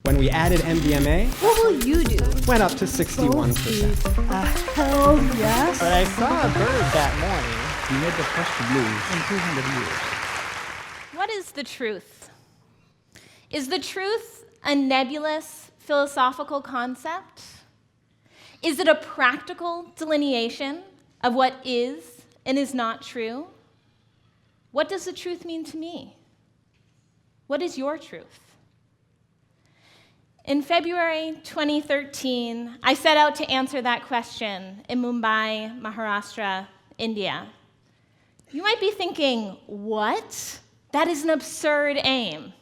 When we added MDMA, What will you do? went up to 61%. Hell yes. But I saw a bird that morning. You made the first blues in 200 years. What is the truth? Is the truth a nebulous philosophical concept? Is it a practical delineation of what is and is not true? What does the truth mean to me? What is your truth? In February 2013, I set out to answer that question in Mumbai, Maharashtra, India. You might be thinking, what? That is an absurd aim.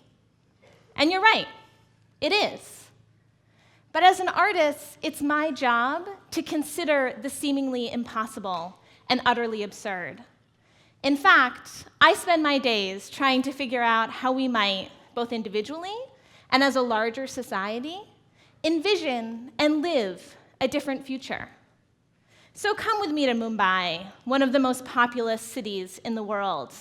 And you're right, it is. But as an artist, it's my job to consider the seemingly impossible and utterly absurd. In fact, I spend my days trying to figure out how we might, both individually and as a larger society, envision and live a different future. So come with me to Mumbai, one of the most populous cities in the world,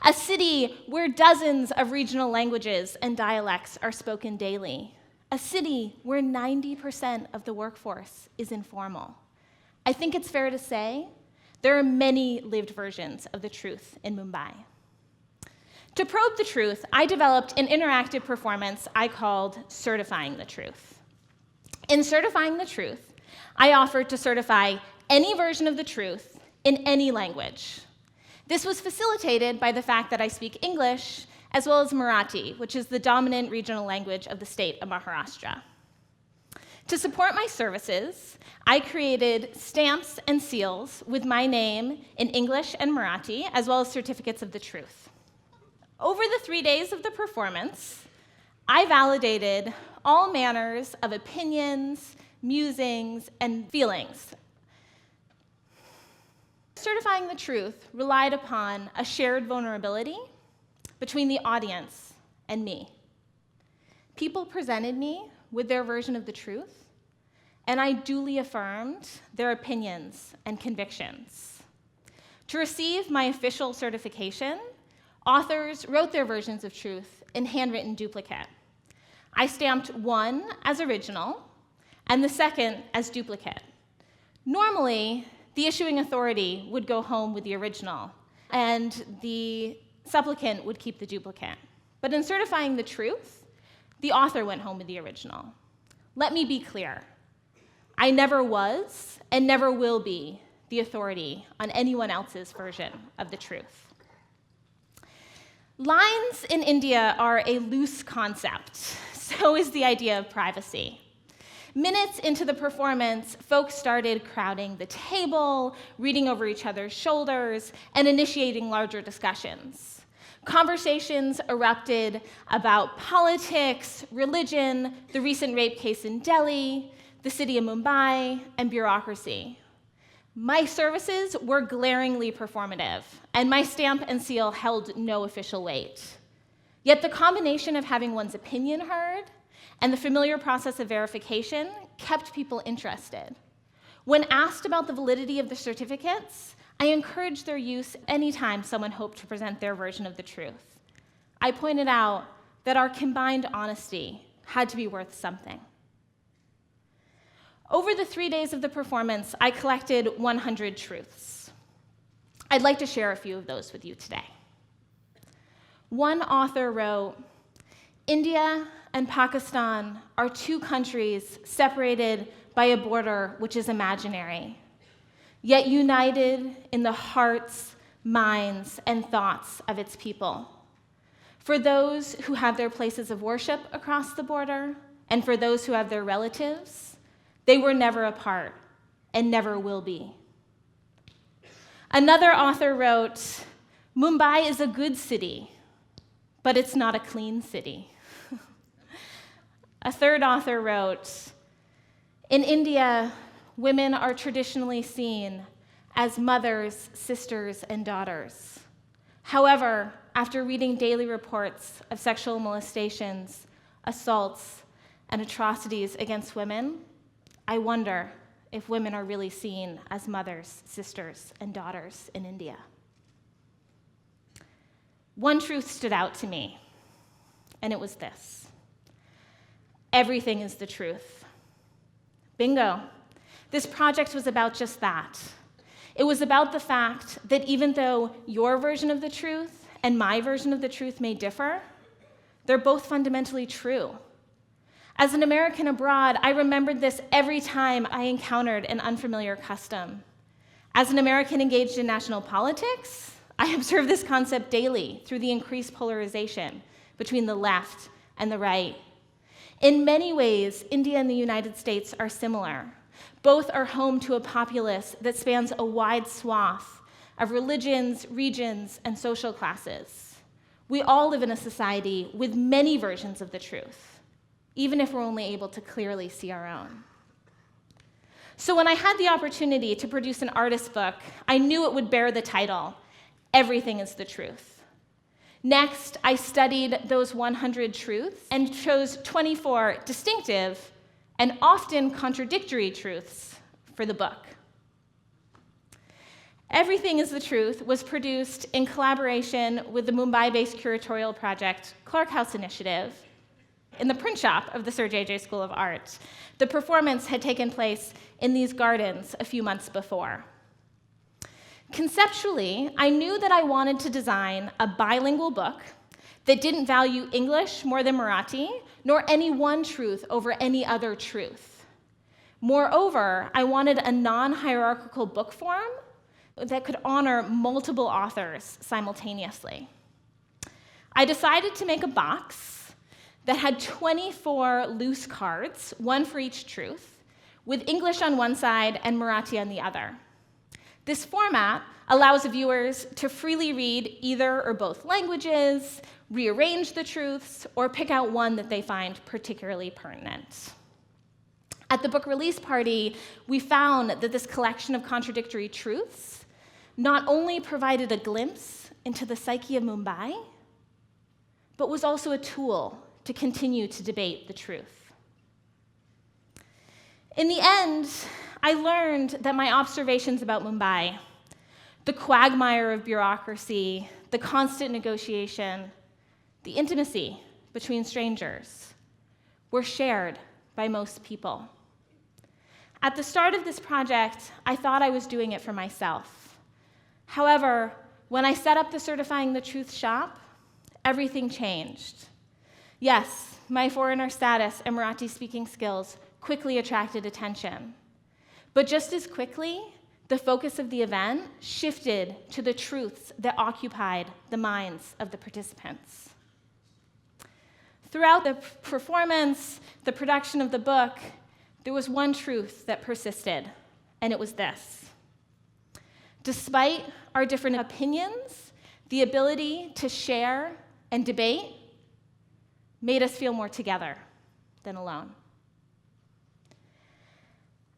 a city where dozens of regional languages and dialects are spoken daily, a city where 90% of the workforce is informal. I think it's fair to say there are many lived versions of the truth in Mumbai. To probe the truth, I developed an interactive performance I called Certifying the Truth. In Certifying the Truth, I offered to certify any version of the truth in any language. This was facilitated by the fact that I speak English as well as Marathi, which is the dominant regional language of the state of Maharashtra. To support my services, I created stamps and seals with my name in English and Marathi, as well as certificates of the truth. Over the 3 days of the performance, I validated all manners of opinions, musings, and feelings. Certifying the truth relied upon a shared vulnerability between the audience and me. People presented me with their version of the truth, and I duly affirmed their opinions and convictions. To receive my official certification, authors wrote their versions of truth in handwritten duplicate. I stamped one as original and the second as duplicate. Normally, the issuing authority would go home with the original, and the supplicant would keep the duplicate. But in certifying the truth, the author went home with the original. Let me be clear. I never was and never will be the authority on anyone else's version of the truth. Lines in India are a loose concept. So is the idea of privacy. Minutes into the performance, folks started crowding the table, reading over each other's shoulders, and initiating larger discussions. Conversations erupted about politics, religion, the recent rape case in Delhi, the city of Mumbai, and bureaucracy. My services were glaringly performative, and my stamp and seal held no official weight. Yet the combination of having one's opinion heard and the familiar process of verification kept people interested. When asked about the validity of the certificates, I encouraged their use anytime someone hoped to present their version of the truth. I pointed out that our combined honesty had to be worth something. Over the 3 days of the performance, I collected 100 truths. I'd like to share a few of those with you today. One author wrote, "India and Pakistan are two countries separated by a border which is imaginary, yet united in the hearts, minds, and thoughts of its people. For those who have their places of worship across the border, and for those who have their relatives, they were never apart and never will be." Another author wrote, "Mumbai is a good city, but it's not a clean city." A third author wrote, "In India, women are traditionally seen as mothers, sisters, and daughters. However, after reading daily reports of sexual molestations, assaults, and atrocities against women, I wonder if women are really seen as mothers, sisters, and daughters in India." One truth stood out to me, and it was this. everything is the truth. Bingo. This project was about just that. It was about the fact that even though your version of the truth and my version of the truth may differ, they're both fundamentally true. As an American abroad, I remembered this every time I encountered an unfamiliar custom. As an American engaged in national politics, I observe this concept daily through the increased polarization between the left and the right. In many ways, India and the United States are similar. Both are home to a populace that spans a wide swath of religions, regions, and social classes. We all live in a society with many versions of the truth, even if we're only able to clearly see our own. So when I had the opportunity to produce an artist book, I knew it would bear the title, Everything is the Truth. Next, I studied those 100 truths and chose 24 distinctive and often contradictory truths for the book. Everything is the Truth was produced in collaboration with the Mumbai-based curatorial project Clark House Initiative in the print shop of the Sir J.J. School of Art. The performance had taken place in these gardens a few months before. Conceptually, I knew that I wanted to design a bilingual book that didn't value English more than Marathi, nor any one truth over any other truth. Moreover, I wanted a non-hierarchical book form that could honor multiple authors simultaneously. I decided to make a box that had 24 loose cards, one for each truth, with English on one side and Marathi on the other. This format allows viewers to freely read either or both languages, rearrange the truths, or pick out one that they find particularly pertinent. At the book release party, we found that this collection of contradictory truths not only provided a glimpse into the psyche of Mumbai, but was also a tool to continue to debate the truth. In the end, I learned that my observations about Mumbai, the quagmire of bureaucracy, the constant negotiation, the intimacy between strangers, were shared by most people. At the start of this project, I thought I was doing it for myself. However, when I set up the Certifying the Truth shop, everything changed. Yes, my foreigner status and Marathi-speaking skills quickly attracted attention. But just as quickly, the focus of the event shifted to the truths that occupied the minds of the participants. Throughout the performance, the production of the book, there was one truth that persisted, and it was this. Despite our different opinions, the ability to share and debate made us feel more together than alone.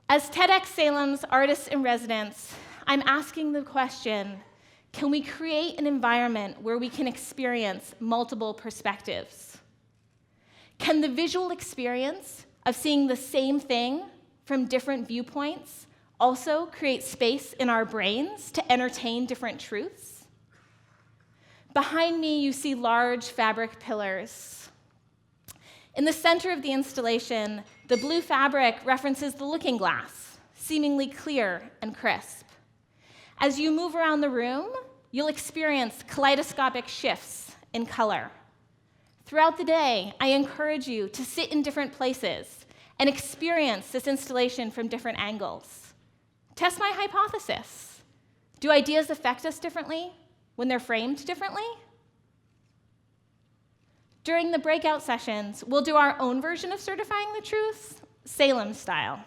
As TEDxSalem's artists in residence, I'm asking the question, can we create an environment where we can experience multiple perspectives? Can the visual experience of seeing the same thing from different viewpoints also create space in our brains to entertain different truths? Behind me, you see large fabric pillars. In the center of the installation, the blue fabric references the looking glass, seemingly clear and crisp. As you move around the room, you'll experience kaleidoscopic shifts in color. Throughout the day, I encourage you to sit in different places and experience this installation from different angles. Test my hypothesis. Do ideas affect us differently when they're framed differently? During the breakout sessions, we'll do our own version of Certifying the Truth, Salem style.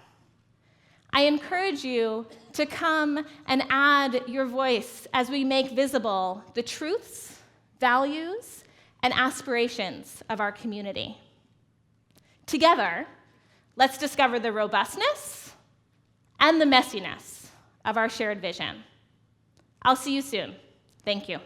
I encourage you to come and add your voice as we make visible the truths, values, and aspirations of our community. Together, let's discover the robustness and the messiness of our shared vision. I'll see you soon. Thank you.